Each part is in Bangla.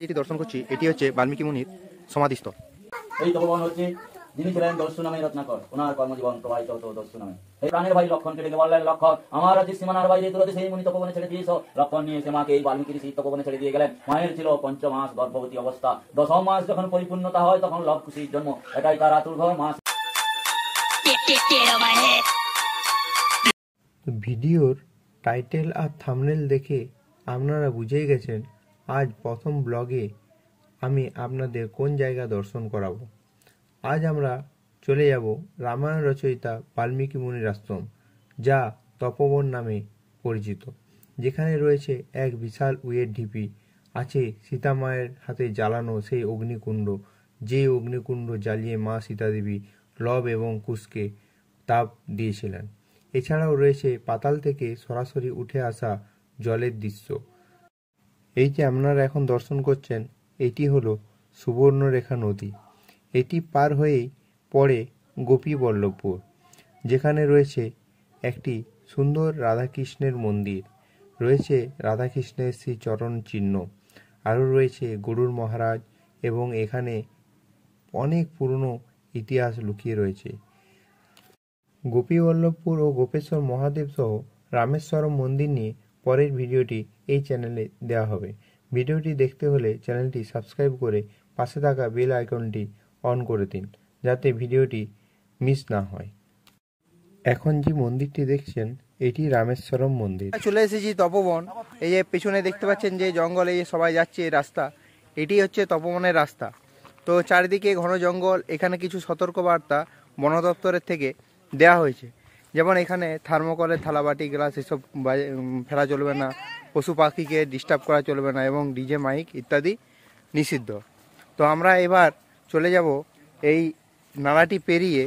যেটি দর্শন করছি এটি হচ্ছে বাল্মীকি মুনির সমাধিস্থল। এই তপবন হচ্ছে যিনি ছিলেন দস্যু নামে রত্নাকর, ওনার কর্মজীবন প্রবাহিত হতো দস্যু নামে। এই প্রাণের ভাই লক্ষণকে ডেকে বললেন, লক্ষণ আমার রাজ্যের সীমানার বাইরে তুলতে সেই মুনি তপবনে ছেড়ে দিয়েছ। লক্ষণ নিয়ে সে মাকে এই বাল্মীকি ঋষি তপবনে ছেড়ে দিয়ে গেলেন। মায়ের ছিল 5 মাস গর্ভবতী অবস্থা। 10ম মাস যখন পরিপূর্ণতা হয় তখন লব কুশীর জন্ম। এটাই তার আতুর্ঘর মাস। ভিডিওর টাইটেল আর থাম্বনেল দেখে আপনারা বুঝেই গেছেন আজ প্রথম ব্লগে আমি আপনাদের কোন জায়গা দর্শন করাবো। আজ আমরা চলে যাব রামায়ণ রচয়িতা বাল্মীকি মুনির আশ্রম, যা তপবন নামে পরিচিত, যেখানে রয়েছে এক বিশাল উইয়ের ঢিপি, আছে সীতা মায়ের হাতে জ্বালানো সেই অগ্নিকুণ্ড, যে অগ্নিকুণ্ড জ্বালিয়ে মা সীতাদেবী লব এবং কুশকে তাপ দিয়েছিলেন। এছাড়াও রয়েছে পাতাল থেকে সরাসরি উঠে আসা জলের দৃশ্য। এই যে আপনারা এখন দর্শন করছেন এটি হলো সুবর্ণরেখা নদী। এটি পার হয়েই পড়ে গোপীবল্লভপুর, যেখানে রয়েছে একটি সুন্দর রাধাকৃষ্ণের মন্দির, রয়েছে রাধাকৃষ্ণের শ্রী চরণ চিহ্ন, আরও রয়েছে গরুর মহারাজ, এবং এখানে অনেক পুরনো ইতিহাস লুকিয়ে রয়েছে। গোপীবল্লভপুর ও গোপেশ্বর মহাদেব সহ রামেশ্বরম মন্দির নিয়ে পরের ভিডিওটি এই চ্যানেলে দেওয়া হবে। ভিডিওটি দেখতে হলে চ্যানেলটি সাবস্ক্রাইব করে পাশে থাকা বেল আইকনটি অন করে দিন, যাতে ভিডিওটি মিস না হয়। এখন যে মন্দিরটি দেখছেন এটি রামেশ্বরম মন্দির। চলে এসেছি তপবন। এই যে পেছনে দেখতে পাচ্ছেন যে জঙ্গলে সবাই যাচ্ছে এই রাস্তা, এটি হচ্ছে তপবনের রাস্তা। তো চারিদিকে ঘন জঙ্গল। এখানে কিছু সতর্কবার্তা বন দপ্তরের থেকে দেওয়া হয়েছে, যেমন এখানে থার্মোকলের থালাবাটি গ্লাস এসব ফেলা চলবে না, পশু পাখিকে ডিস্টার্ব করা চলবে না, এবং ডিজে মাইক ইত্যাদি নিষিদ্ধ। তো আমরা এবার চলে যাব এই নালাটি পেরিয়ে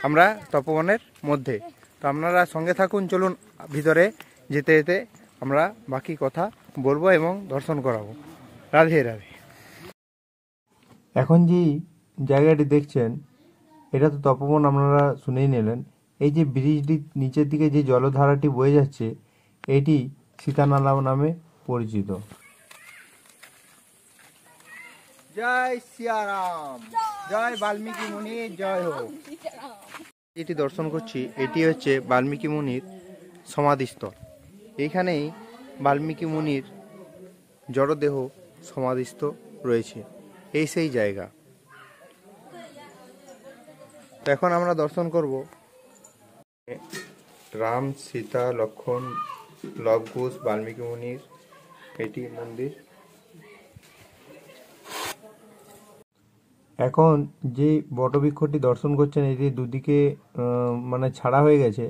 আমরা তপবনের মধ্যে। তো আপনারা সঙ্গে থাকুন, চলুন ভিতরে যেতে যেতে আমরা বাকি কথা বলবো এবং দর্শন করাবো। রাধে রাধে। এখন যে জায়গাটি দেখছেন এটা তো তপবন, আপনারা শুনেই নিলেন। এই যে ব্রিজটির নিচের দিকে যে জলধারাটি বয়ে যাচ্ছে এটি সীতানালা নামে পরিচিত। জয় সিয়ারাম, জয় বাল্মীকি মুনির জয় হোক। যেটি দর্শন করছি এটি হচ্ছে বাল্মীকি মুনির সমাধিস্থল। এইখানেই বাল্মীকি মুনির জড়দেহ সমাধিস্থ রয়েছে, এই সেই জায়গা। তো এখন আমরা দর্শন করব রাম, সীতা, লক্ষণ, লব কুশ, বাল্মীকি মুনির এটি মন্দির। এখন যে বটবৃক্ষটি দর্শন করছেন এটি দুদিকে মানে ছাড়া হয়ে গেছে।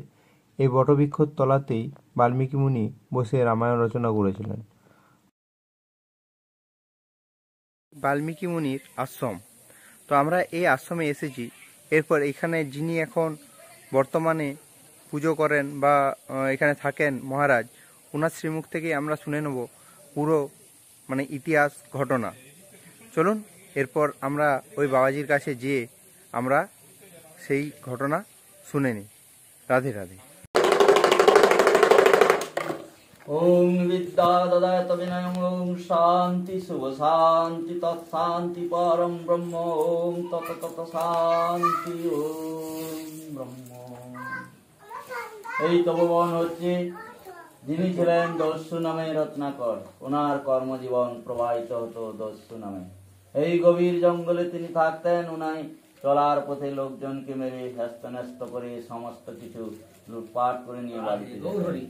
এই বটবৃক্ষর তলাতেই বাল্মীকি মুনি বসে রামায়ণ রচনা করেছিলেন। বাল্মীকি মুনির আশ্রম। তো আমরা এই আশ্রমে এসেছি। এরপর এখানে যিনি এখন বর্তমানে পুজো করেন বা এখানে থাকেন মহারাজ, ওনার শ্রীমুখ থেকে আমরা শুনে নেব পুরো মানে ইতিহাস ঘটনা। চলুন এরপর আমরা ওই বাবাজির কাছে যেয়ে আমরা সেই ঘটনা শুনে নিই। রাধে রাধে। ওম বিদ্যা দদায়ত বিনয়ং ওম শান্তি শুভ শান্তি তৎশান্তি পরম ব্রহ্ম ওম তত তত শান্তি ওম ব্রহ্ম। এই তপবন হচ্ছে যিনি ছিলেন দস্যু নামে রত্নাকর, ওনার কর্মজীবন প্রবাহিত হতো দস্যু নামে। এই গভীর জঙ্গলে তিনি থাকতেন। উনাই চলার পথে লোকজনকে মেরে হ্যস্ত করে সমস্ত কিছু লুটপাট করে নিয়ে বাড়িতে যেতেন।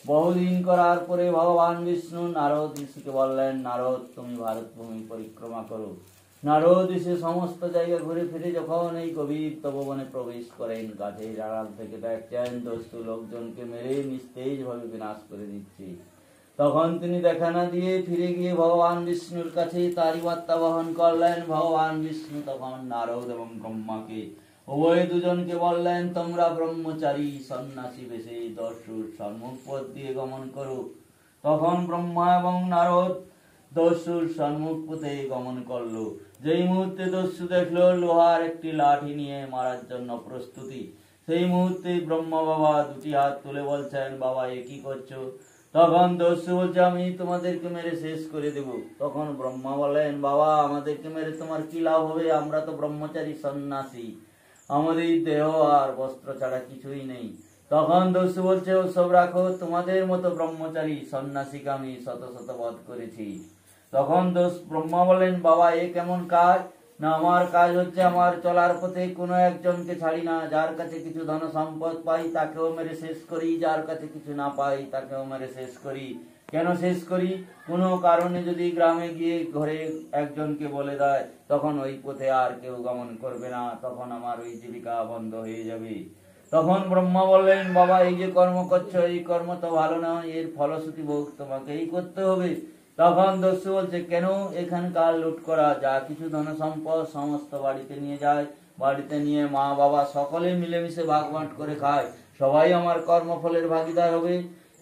বহুদিন করার পরে ভগবান বিষ্ণু নারদ ঋষিকে বললেন, নারদ তুমি ভারত ভূমি পরিক্রমা করো। নারদ ঋষি সমস্ত জায়গা ঘুরে ফিরে যখন এই গভীর তপবনে প্রবেশ করেন, কাঠের আড়াল থেকে দেখছেন দস্যু লোকজনকে মেরে নিস্তেজ ভাবে বিনাশ করে দিচ্ছে। তখন তিনি দেখা না দিয়ে ফিরে গিয়ে ভগবান বিষ্ণুর কাছে তারই বার্তা বহন করলেন। ভগবান বিষ্ণু তখন নারদ এবং ব্রহ্মাকে উভয় দুজনকে বললেন, তোমরা ব্রহ্মচারী সন্ন্যাসী বেশে দস্যুর সম্মুখ পথ দিয়ে গমন করো। তখন ব্রহ্মা এবং নারদ দস্যুর সম্মুখ পথে গমন করলো। যেই মুহূর্তে দস্যু দেখলো লোহার একটি লাঠি নিয়ে মারার জন্য প্রস্তুতি, সেই মুহূর্তে ব্রহ্মা বাবা দুটি হাত তুলে বলছেন, বাবা এ কি করছো? তখন দস্যু বলছে আমি তোমাদেরকে মেরে শেষ করে দেব। তখন ব্রহ্মা বলেন বাবা আমাদেরকে মেরে তোমার কি লাভ হবে, আমরা তো ব্রহ্মচারী সন্ন্যাসী, আমাদের দেহ আর বস্ত্র ছাড়া কিছুই নেই। তখন দস্যু বলছে ওসব রাখো, তোমাদের মতো ব্রহ্মচারী সন্ন্যাসীকে আমি শত শত বধ করেছি। তখন ব্রহ্মা বলেন বাবা এ কেমন কাজ, না আমার কাজ হচ্ছে আমার চলার পথে কোনো একজনকে ছাড়ি না, যার কাছে কিছু ধন সম্পদ পাই তাকেও মেরে শেষ করি, যার কাছে কিছু না পাই তাকেও মেরে শেষ করি। কেন শেষ করি, কোনো কারণে যদি গ্রামে গিয়ে ঘরে একজনকে বলে দেয় তখন ওই পথে আর কেউ গমন করবে না, তখন আমার ওই জীবিকা বন্ধ হয়ে যাবে। তখন ব্রহ্মা বললেন বাবা এই যে কর্ম করছো এই কর্ম তো ভালো না, এর ফলশ্রুতি ভোগ তোমাকেই করতে হবে। তখন দস্যু বলছে কেন, এখানকার লুট করা যা কিছু ধন সম্পদ সমস্ত বাড়িতে নিয়ে যায়, বাড়িতে নিয়ে মা বাবা সকলে মিলেমিশে ভাগ বাঁট করে খায়, সবাই আমার কর্মফলের ভাগিদার হবে।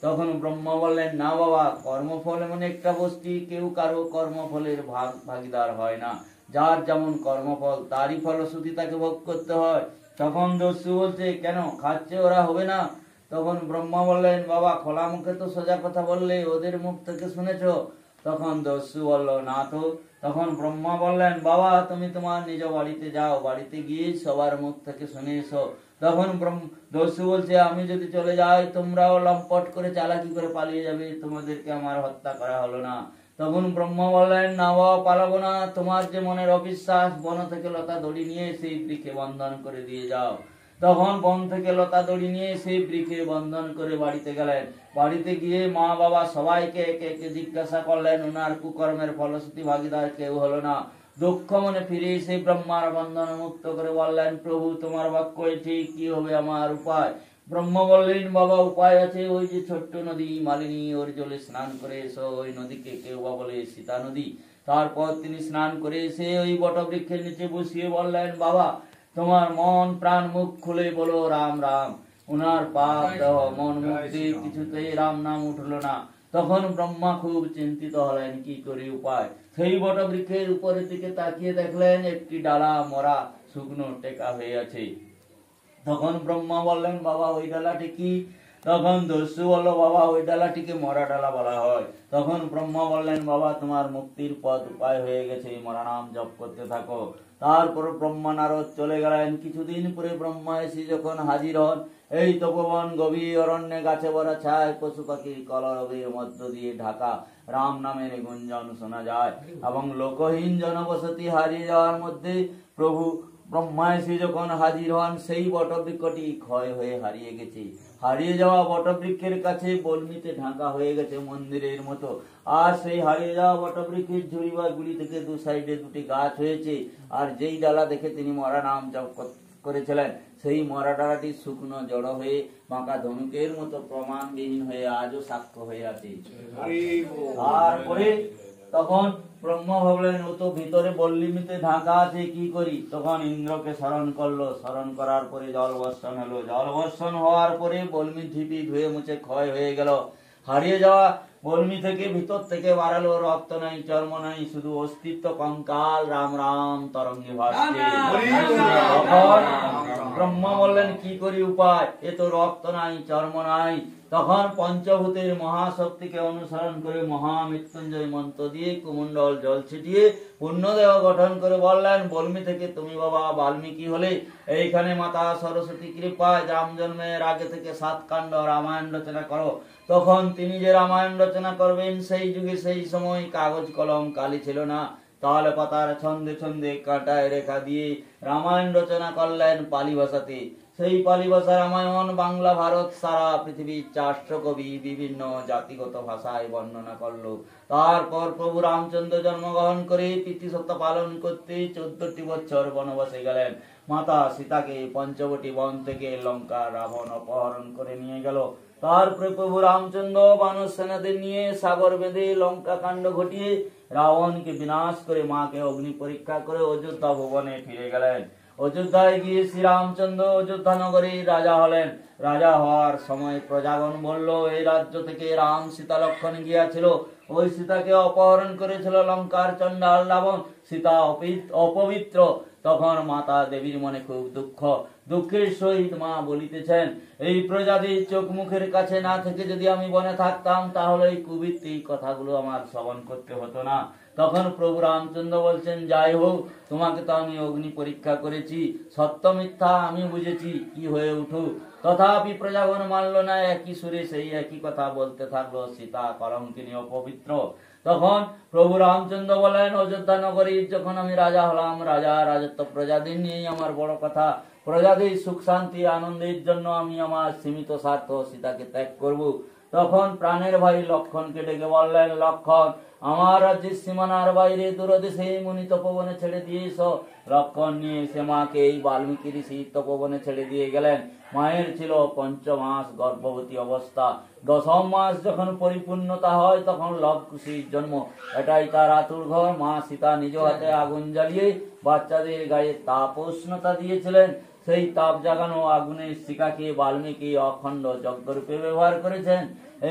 তখন ব্রহ্মা বললেন না বাবা, কর্মফল এমন একটা বস্তু কেউ কারো কর্মফলের ভাগিদার হয় না, যার যেমন কর্মফল তারই ফলশ্রুতি তাকে ভোগ করতে হয়। তখন দস্যু বলছে কেন, খাচ্ছে ওরা হবে না? তখন ব্রহ্মা বললেন বাবা খোলা মুখে তো সোজা কথা বললে, ওদের মুখ থেকে শুনেছো? তখন দস্যু বলল না তো। তখন ব্রহ্মা বললেন বাবা তুমি তোমার নিজ বাড়িতে যাও, বাড়িতে গিয়ে সবার মুখ থেকে শুনে এসো। তখন দস্যু বলছে আমি যদি চলে যাই তোমরাও লম্পট করে চালাকি করে পালিয়ে যাবে, তোমাদেরকে আমার হত্যা করা হলো না। তখন ব্রহ্মা বললেন না বাবা পালাবো না, তোমার যে মনের অবিশ্বাস বন থেকে লতা দড়ি নিয়ে সেই বৃক্ষে বন্ধন করে দিয়ে যাও। তখন বন থেকে লতা দড়ি নিয়ে সেই বৃক্ষে বন্ধন করে বাড়িতে গেলেন। বাড়িতে গিয়ে মা বাবা সবাইকে একে একে জিজ্ঞাসা করলেন, ওনার কুকর্মের ফলশ্রুতি ভাগিদার কেউ হলো না। দুঃখ মনে ফিরে এসে ব্রহ্মার বন্ধন মুক্ত করে বললেন প্রভু তোমার বাক্য ঠিক, কি হবে আমার উপায়? ব্রহ্মা বললেন বাবা উপায় আছে, ওই যে ছোট্ট নদী মালিনী ওর জলে স্নান করে এসো, ওই নদীকে কেউ বা বলে সীতা নদী। তারপর তিনি স্নান করে এসে ওই বটবৃক্ষের নিচে বসিয়ে বললেন বাবা তোমার মন প্রাণ মুখ খুলে বলো রাম রাম। উনার পাপ দেহ মন মুক্তি কিছুতেই রাম নাম উঠলো না। তখন ব্রহ্মা খুব চিন্তিত হলেন কি করি উপায়। সেই বটবৃক্ষের উপরের দিকে তাকিয়ে দেখলেন একটি ডালা মরা শুকনো টেকা হয়ে আছে। তখন ব্রহ্মা বললেন বাবা ওই ডালাটি কি? তখন দস্যু বলল বাবা ওই ডালাটিকে মরা ডালা বলা হয়। তখন ব্রহ্মা বললেন বাবা তোমার মুক্তির পথ উপায় হয়ে গেছে, মরা নাম জপ করতে থাকো। তারপর ব্রহ্মা নারদ চলে গেলেন। কিছুদিন পরে ব্রহ্মা এসে যখন হাজির হন, এই তপবন গভীর অরণ্যে গাছে ভরা ছায় পশু পাখির কলরবের মধ্য দিয়ে ঢাকা রাম নামের গুঞ্জন শোনা যায় এবং লোকহীন জনবসতি হারিয়ে যাওয়ার মধ্যে প্রভু ব্রহ্মা এসে যখন হাজির হন সেই বটবৃক্ষটি ক্ষয় হয়ে হারিয়ে গেছে। হারিয়ে যাওয়া বটবৃক্ষের কাছে বল্মিতে ঢাকা হয়ে গেছে মন্দিরের মতো। আর সেই হারিয়ে যাওয়া বটবৃক্ষের ঝুড়ি বা গুড়ি থেকে দু সাইডে দুটি গাছ হয়েছে। আর যেই ডালা দেখে তিনি মরা নাম জপ করেছিলেন সেই মরা ডালাটি শুকনো জড়ো হয়ে বাঁকা ধনুকের মতো প্রমাণবিহীন হয়ে আজও সাক্ষ্য হয়ে আছে। তারপরে তখন ব্রহ্মা ভাবলেন ও তো ভিতরে বল্লিমিতে ঢাকা আছে, কি করি? তখন ইন্দ্রকে স্মরণ করলো। স্মরণ করার পরে জল বর্ষণ হলো। জল বর্ষণ হওয়ার পরে বল্মি ঢিপি ধুয়ে মুছে ক্ষয় হয়ে গেল। হারিয়ে যাওয়া বল্মি থেকে ভিতর থেকে বাড়ালো রক্ত নাই চর্ম নাই, শুধু অস্তিত্ব কঙ্কাল রাম রাম তরঙ্গে ভাসছে। তখন ব্রহ্মা বললেন কি করি উপায়, এ তো রক্ত নাই চর্ম নাই। তখন পঞ্চভূতের মহাশক্তিকে অনুসরণ করে মহামৃত্যুঞ্জয় মন্ত্র দিয়ে কুমণ্ডল জল ছিটিয়ে পূর্ণদেহ গঠন করে বললেন বল্মি থেকে তুমি বাবা বাল্মীকি হলে। এইখানে মাতা সরস্বতী কৃপায় রাম জন্মের আগে থেকে 7 কাণ্ড রামায়ণ রচনা করো। তখন তিনি যে রামায়ণ রচনা করবেন সেই যুগে সেই সময় কাগজ কলম কালি ছিল না। তাহলে পাতার ছন্দে ছন্দে কাঁটায় রেখা দিয়ে রামায়ণ রচনা করলেন পালি ভাষাতে। সেই পালি ভাষা রামায়ণ বাংলা ভারত সারা পৃথিবীর 400 কবি বিভিন্ন জাতিগত ভাষায় বর্ণনা করলো। তারপর প্রভু রামচন্দ্র জন্মগ্রহণ করে প্রীতিসত্তা পালন করতে 14টি বছর বনবাসে গেলেন। মাতা সীতাকে পঞ্চবটি বন থেকে লঙ্কা রাবণ অপহরণ করে নিয়ে গেল। তারপরে প্রভু রামচন্দ্র বানর সেনাদের নিয়ে সাগর বেঁধে লঙ্কা কাণ্ড ঘটিয়ে রাবণকে বিনাশ করে মাকে অগ্নি পরীক্ষা করে অযোধ্যা ভুবনে ফিরে গেলেন। অযোধ্যায় গিয়ে শ্রীরামচন্দ্র অযোধ্যা নগরী রাজা হলেন। রাজা হওয়ার সময় প্রজাগণ বলল এই রাজ্য থেকে রাম সীতা লক্ষণ গিয়াছিল, ওই সীতাকে অপহরণ করেছিল লঙ্কার চণ্ডাল রাবণ। সীতা অপবিত্র। তখন মাতা দেবীর মনে খুব দুঃখের সহিত মা বলিতেছেন, এই প্রজাতির চোখ মুখের কাছে না থেকে যদি আমি বনে থাকতাম, তাহলে এই কুবৃত্তি কথাগুলো আমার শ্রবণ করতে হতো না। তখন প্রভু রামচন্দ্র বলছেন, যাই হোক, তোমাকে তো আমি অগ্নি পরীক্ষা করেছি, সত্য মিথ্যা আমি বুঝেছি, কি হয়ে উঠুক। তথাপি প্রজাগণ মানল না, একই সুরে সেই একই কথা বলতে থাকলো, সীতা কলঙ্কিনী অপবিত্র। তখন প্রভু রামচন্দ্র বলেন, অযোধ্যা নগরীর যখন আমি রাজা হলাম, রাজা রাজত্ব প্রজাদের নিয়েই আমার বড় কথা। প্রজাদের সুখ শান্তি আনন্দের জন্য আমি আমার সীমিত স্বার্থ সীতাকে ত্যাগ করব। তখন প্রাণের ভাই লক্ষণকে ডেকে বললেন, লক্ষণ, আমার রাজ্যের সীমানার বাইরে দূরদেশে মুনি তপবনে ছেড়ে দিয়ে এসো। লক্ষণ নিয়ে সে মাকে এই বাল্মীকি ঋষি তপবনে ছেড়ে দিয়ে গেলেন। মায়ের ছিল 5 মাস গর্ভবতী অবস্থা। 10ম মাস যখন পরিপূর্ণতা হয়, তখন লবকুশের জন্ম। এটাই তার আতুর ঘর। মা সীতা নিজ হাতে আগুন জ্বালিয়ে বাচ্চাদের গায়ে তাপ উষ্ণতা দিয়েছিলেন। সেই তাপ জাগানো আগুনের শিখাকে বাল্মীকি অখণ্ড যজ্ঞরূপে ব্যবহার করেছেন।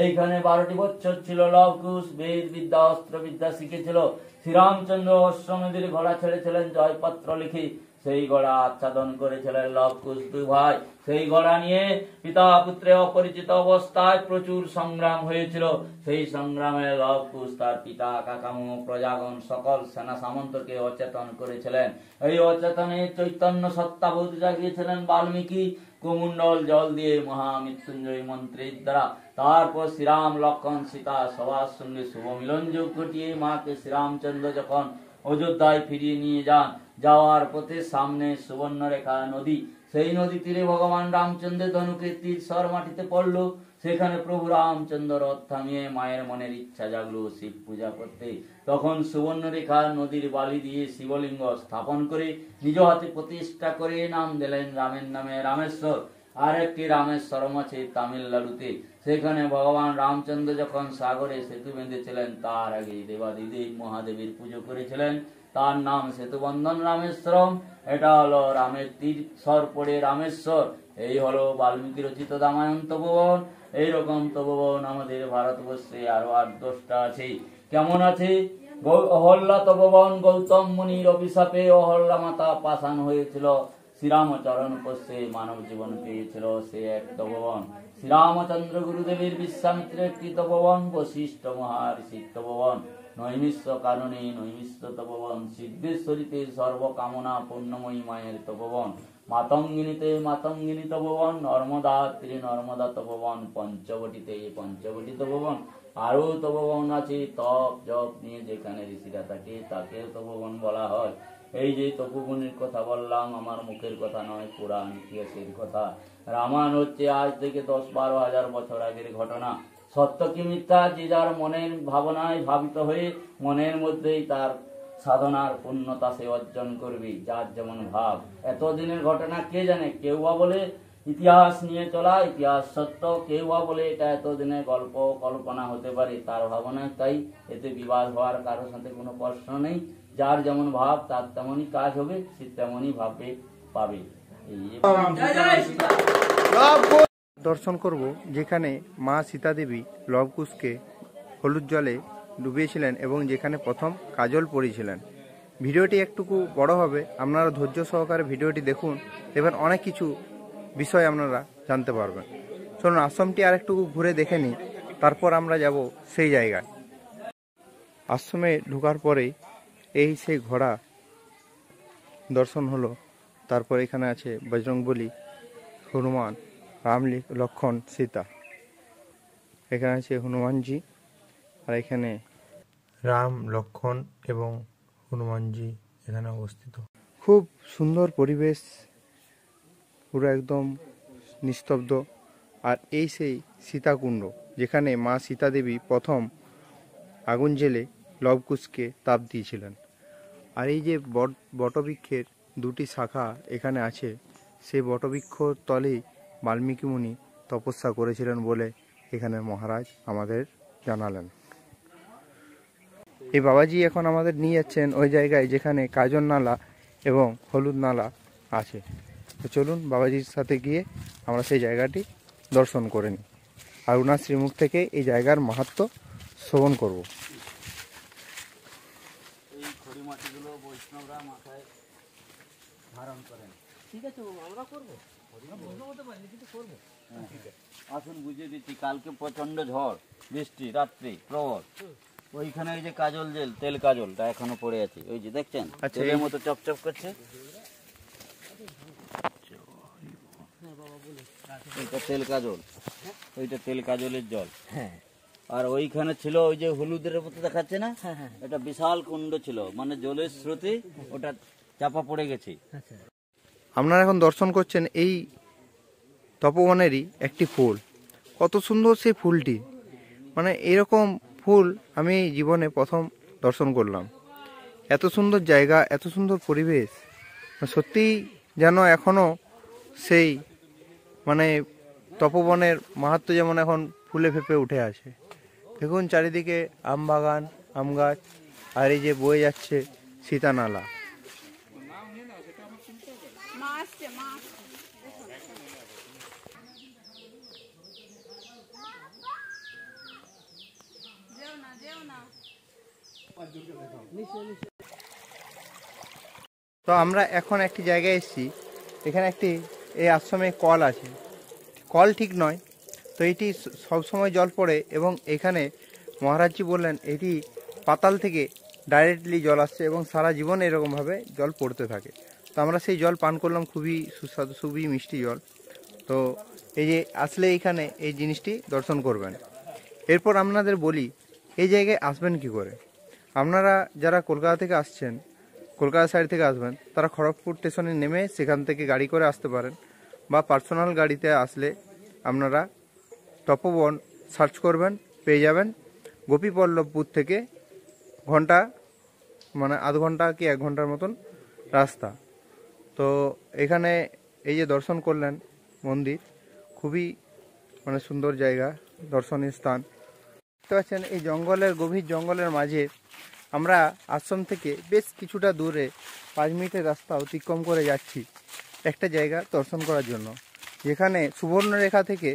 এইখানে 12টি বছর ছিল লবকুশ, বেদ বিদ্যা অস্ত্র বিদ্যা শিখেছিল। শ্রীরামচন্দ্র অশ্বমেধের ঘোড়া ছেড়েছিলেন জয়পত্র লিখে। সেই ঘোড়া আচ্ছাদন করেছিলেন লবকুশ 2 ভাই। সেই ঘোড়া নিয়ে পিতা পুত্রে অপরিচিত অবস্থায় প্রচুর সংগ্রাম হয়েছিল। সেই সংগ্রামে লবকুশ তার পিতা, কাকামু, প্রজাগণ সকল সেনা সামন্তকে অচেতন করেছিলেন। এই অচেতনে চৈতন্য সত্তাবোধ জাগিয়েছিলেন বাল্মীকি কুমণ্ডল জল দিয়ে মহামৃত্যুঞ্জয় মন্ত্রের দ্বারা। তারপর শ্রীরাম, লক্ষণ, সীতা সবার সঙ্গে শুভ মিলন যোগ ঘটিয়ে মাকে শ্রীরামচন্দ্র যখন অযোধ্যায় ফিরিয়ে নিয়ে যান, যাওয়ার পথে সামনে সুবর্ণরেখা নদী। সেই নদী তীরে ভগবান রামচন্দ্রের ধনুকের তীর সর মাটিতে পড়ল। সেখানে প্রভু রামচন্দ্র রথ থামিয়ে মায়ের মনের ইচ্ছা জাগলো শিব পূজা করতে। তখন সুবর্ণরেখা নদীর বালি দিয়ে শিবলিঙ্গ স্থাপন করে নিজ হাতে প্রতিষ্ঠা করে নাম দিলেন রামের নামে রামেশ্বর। আর একটি রামেশ্বরম আছে তামিলনাড়ুতে। সেখানে ভগবান রামচন্দ্র যখন সাগরে সেতু বেঁধেছিলেন, তার আগে দেবাদিদেব মহাদেবের পুজো করেছিলেন। তার নাম সেতুবন্ধন রামেশ্বরম। এটা হলো রামের তীর সর পড়ে রামেশ্বর। এই হলো বাল্মীকি রচিত রামায়ণ তপোবন। এইরকম তপোবন আমাদের ভারতবর্ষে আরো 8-10টা আছে। কেমন আছে? অহল্যা তপোবন গৌতম মুনির অভিশাপে অহল্যা মাতা পাষাণ হয়েছিল। শ্রীরামচরণ পোষে মানব জীবন পেয়েছিল, সে এক তপোবন। শ্রীরামচন্দ্র গুরুদেবের বিশ্বামিত্রের একটি তপোবন, বশিষ্ঠ মহাঋষির তপোবন। নৈমিষ্য কারণে নৈমিষ্য তপোবন। সিদ্ধেশ্বরীতে সর্বকামনা পূর্ণময়ী মায়ের তপোবন। মাতঙ্গিনীতে মাতঙ্গিনী তপোবন। নর্মদা তীরে নর্মদা তপোবন। পঞ্চবটিতে পঞ্চবটি তপোবন। আরো তপোবন আছে তপ জপ নিয়ে, যেখানে ঋষিরা থাকে তাকে তপোবন বলা হয়। এই যে তপোবনের কথা বললাম, আমার মুখের কথা নয়, পুরাণ ইতিহাসের কথা। রামায়ণ হচ্ছে আজ থেকে 10-12 হাজার বছর আগের ঘটনা। সত্য কি মিথ্যা যে যার মনের ভাবনায় ভাবিত হয়ে মনের মধ্যেই তার সাধনার পূর্ণতা সে অর্জন করবে, যার যেমন ভাব। এতদিনের ঘটনা কে জানে? কেউ বা বলে ইতিহাস নিয়ে চলা, ইতিহাস সত্য। কেউ বা বলে এটা এতদিনের গল্প, কল্পনা হতে পারে তার ভাবনায়। তাই এতে বিবাদ হওয়ার কারোর সাথে কোনো প্রশ্ন নেই। যার যেমন ভাব তার তেমনই কাজ হবে, সে তেমনই ভাববে, পাবে। দর্শন করব যেখানে মা সীতা দেবী লবকুশকে হলুদ জলে ডুবিয়েছিলেন এবং যেখানে প্রথম কাজল পরিয়েছিলেন। ভিডিওটি একটুকু বড় হবে, আপনারা ধৈর্য সহকারে ভিডিওটি দেখুন, এবার অনেক কিছু বিষয় আপনারা জানতে পারবেন। চলুন আশ্রমটি আর একটু ঘুরে দেখে নিই, তারপর আমরা যাব সেই জায়গায়। আশ্রমে ঢোকার পরেই এই সেই ঘোড়া দর্শন হলো। তারপর এখানে আছে বজরংবলী, হনুমান, রাম, লক্ষণ, সীতা। এখানে আছে হনুমানজি, আর এখানে রাম, লক্ষণ এবং হনুমানজি এখানে অবস্থিত। খুব সুন্দর পরিবেশ, পুরো একদম নিস্তব্ধ। আর এই সেই সীতাকুণ্ড, যেখানে মা সীতা দেবী প্রথম আগুন জেলে লবকুশকে তাপ দিয়েছিলেন। আর এই যে বটবৃক্ষের 2টি শাখা এখানে আছে, সেই বটবৃক্ষ তলেই বাল্মীকি মুনি তপস্যা করেছিলেন বলে এখানে মহারাজ আমাদের জানালেন। এই বাবাজি এখন আমাদের নিয়ে যাচ্ছেন ওই জায়গায় যেখানে কাজল নালা এবং হলুদ নালা আছে। তো চলুন বাবাজির সাথে গিয়ে আমরা সেই জায়গাটি দর্শন করে নিই, আর ওনার শ্রীমুখ থেকে এই জায়গার মাহাত্ম্য শ্রবণ করব। এই খড়ি মাটিগুলো বৈষ্ণবরা মাথায় ধারণ করেন। ঠিক আছে বাবু, আমরা করবো, বৈষ্ণব হতে পারি কিন্তু করবো। আসুন বুঝিয়ে দিচ্ছি। কালকে প্রচন্ড ঝড় বৃষ্টি, রাত্রি প্রবল। ওইখানে ওই যে কাজল জেল, তেল কাজলটা এখনো পড়ে আছে, ওই যে দেখছেন আচ্ছা, তেলের মতো চপচপ করছে। এটা তেল কাজল, ওইটা তেল কাজলের জল। হ্যাঁ আর ওইখানে ছিল ওই যে হলুদের মতো দেখাচ্ছে না, হ্যাঁ হ্যাঁ, এটা বিশাল কুণ্ড ছিল, মানে জলের স্রোতে ওটা চাপা পড়ে গেছে। আচ্ছা। আপনারা এখন দর্শন করছেন এই তপবনেরই একটি ফুল। কত সুন্দর সেই ফুলটি, মানে এরকম ফুল আমি জীবনে প্রথম দর্শন করলাম। এত সুন্দর জায়গা, এত সুন্দর পরিবেশ, সত্যিই যেন এখনও সেই মানে তপবনের মাহাত্ম্য যেমন এখন ফুলে ফেঁপে উঠে আছে। দেখুন চারিদিকে আম বাগান, আম গাছ, আর এই যে বয়ে যাচ্ছে সীতানালা। তো আমরা এখন একটি জায়গায় এসেছি, এখানে একটি এই আশ্রমে কল আছে। কল ঠিক নয়, তো এটি সবসময় জল পড়ে, এবং এখানে মহারাজজি বললেন এটি পাতাল থেকে ডাইরেক্টলি জল আসছে এবং সারা জীবন এরকমভাবে জল পড়তে থাকে। তো আমরা সেই জল পান করলাম, খুবই সুস্বাদু, খুবই মিষ্টি জল। তো এই যে আসলে এখানে এই জিনিসটি দর্শন করবেন। এরপর আপনাদের বলি এই জায়গায় আসবেন কি করে। আপনারা যারা কলকাতা থেকে আসছেন, কলকাতা সাইড থেকে আসবেন, তারা খড়গপুর স্টেশনে নেমে সেখান থেকে গাড়ি করে আসতে পারেন, বা পার্সোনাল গাড়িতে আসলে আপনারা তপবন সার্চ করবেন, পেয়ে যাবেন। গোপীপল্লবপুর থেকে ঘন্টা মানে আধ ঘন্টা কি 1 ঘন্টার মতন রাস্তা। তো এখানে এই যে দর্শন করলেন মন্দির, খুবই মানে সুন্দর জায়গা, দর্শনীয় স্থান। দেখতে পাচ্ছেন এই জঙ্গলের, গভীর জঙ্গলের মাঝে আমরা আশ্রম থেকে বেশ কিছুটা দূরে 5 মিনিটের রাস্তা অতিক্রম করে যাচ্ছি একটা জায়গা দর্শন করার জন্য, যেখানে সুবর্ণরেখা থেকে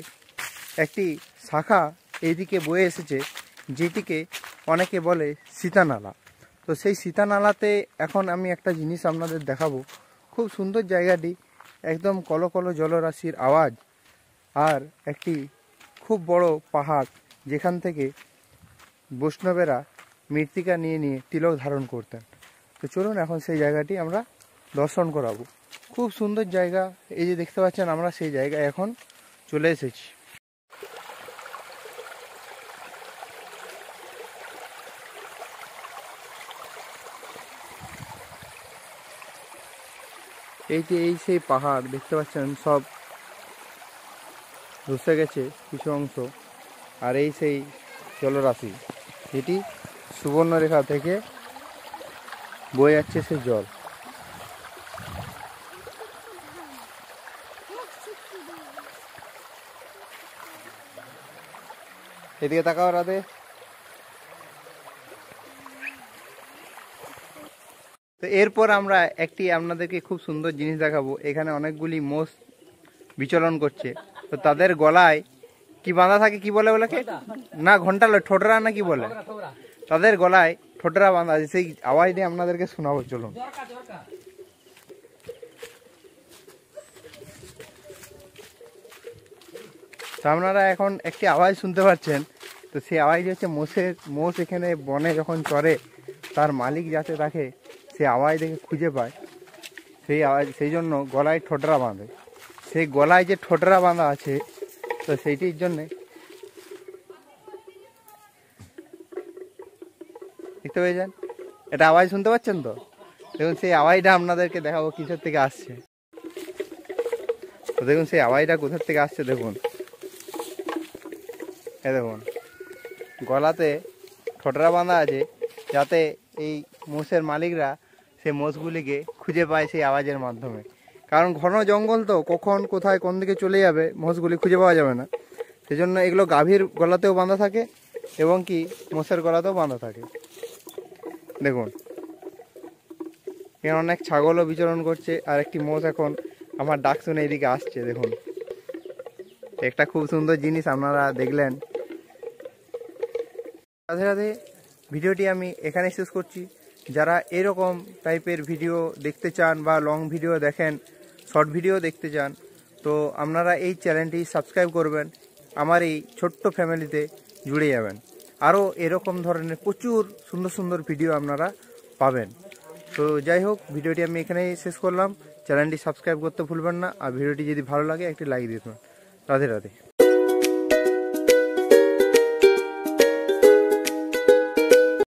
একটি শাখা এইদিকে বয়ে এসেছে, যেটিকে অনেকে বলে সীতানালা। তো সেই সীতানালাতে এখন আমি একটা জিনিস আপনাদের দেখাবো। খুব সুন্দর জায়গাটি, একদম কলকল জলরাশির আওয়াজ, আর একটি খুব বড় পাহাড়, যেখান থেকে বৈষ্ণবেরা মৃত্তিকা নিয়ে নিয়ে তিলক ধারণ করতেন। তো চলুন এখন সেই জায়গাটি আমরা দর্শন করাবো। খুব সুন্দর জায়গা, এই যে দেখতে পাচ্ছেন আমরা সেই জায়গায় এখন চলে এসেছি। এই যে এই সেই পাহাড় দেখতে পাচ্ছেন, সব ধসে গেছে কিছু অংশ, আর এই সেই জলরাশি যেটি সুবর্ণরেখা থেকে বয়ে যাচ্ছে সেই জল। এদিকে তাকাও রাধে। তো এরপর আমরা একটি আপনাদেরকে খুব সুন্দর জিনিস দেখাবো। এখানে অনেকগুলি মোষ বিচরণ করছে। তো তাদের গলায় কি বাঁধা থাকে, কি বলে ওগুলোকে, না ঘন্টা লয়, ঠোঁটরা না কি বলে, তাদের গলায় ঠোঁটরা বাঁধা আছে। সেই আওয়াজ দিয়ে আপনাদেরকে শোনাবো, চলুন। তো আপনারা এখন একটি আওয়াজ শুনতে পাচ্ছেন। তো সেই আওয়াজটি হচ্ছে মোষ এখানে বনে যখন চড়ে, তার মালিক যাতে তাকে সেই আওয়াজ দেখে খুঁজে পায়, সেই আওয়াজ, সেই জন্য গলায় ঠোঁটরা বাঁধে। সেই গলায় যে ঠোঁটরা বাঁধা আছে, তো সেইটির জন্যে দেখতে পেয়েছেন, এটা আওয়াজ শুনতে পাচ্ছেন। তো দেখুন সেই আওয়াজটা আপনাদেরকে দেখাবো কিসের থেকে আসছে। তো দেখুন সেই আওয়াজটা কোথার থেকে আসছে, দেখুন এ দেখুন গলাতে ঠোঁটরা বাঁধা আছে, যাতে এই মোষের মালিকরা সেই মোষগুলিকে খুঁজে পায় সেই আওয়াজের মাধ্যমে। কারণ ঘন জঙ্গল, তো কখন কোথায় কোন দিকে চলে যাবে মোষগুলি খুঁজে পাওয়া যাবে না। সেজন্য এগুলো গাভীর গলাতেও বাঁধা থাকে এবং কি মোষের গলাতেও বাঁধা থাকে। দেখুন এখানে অনেক ছাগলও বিচরণ করছে, আর একটি মোষ এখন আমার ডাক শুনে এদিকে আসছে। দেখুন একটা খুব সুন্দর জিনিস আপনারা দেখলেন। রাধে রাধে। ভিডিওটি আমি এখানে শেষ করছি। যারা এরকম টাইপের ভিডিও দেখতে চান বা লং ভিডিও দেখেন, শর্ট ভিডিও দেখতে চান, তো আপনারা এই চ্যানেলটি সাবস্ক্রাইব করবেন, আমার এই ছোট্ট ফ্যামিলিতে জুড়ে যাবেন। আরও এরকম ধরনের প্রচুর সুন্দর সুন্দর ভিডিও আপনারা পাবেন। তো যাই হোক, ভিডিওটি আমি এখানেই শেষ করলাম। চ্যানেলটি সাবস্ক্রাইব করতে ভুলবেন না, আর ভিডিওটি যদি ভালো লাগে একটি লাইক দিবেন। রাধে রাধে।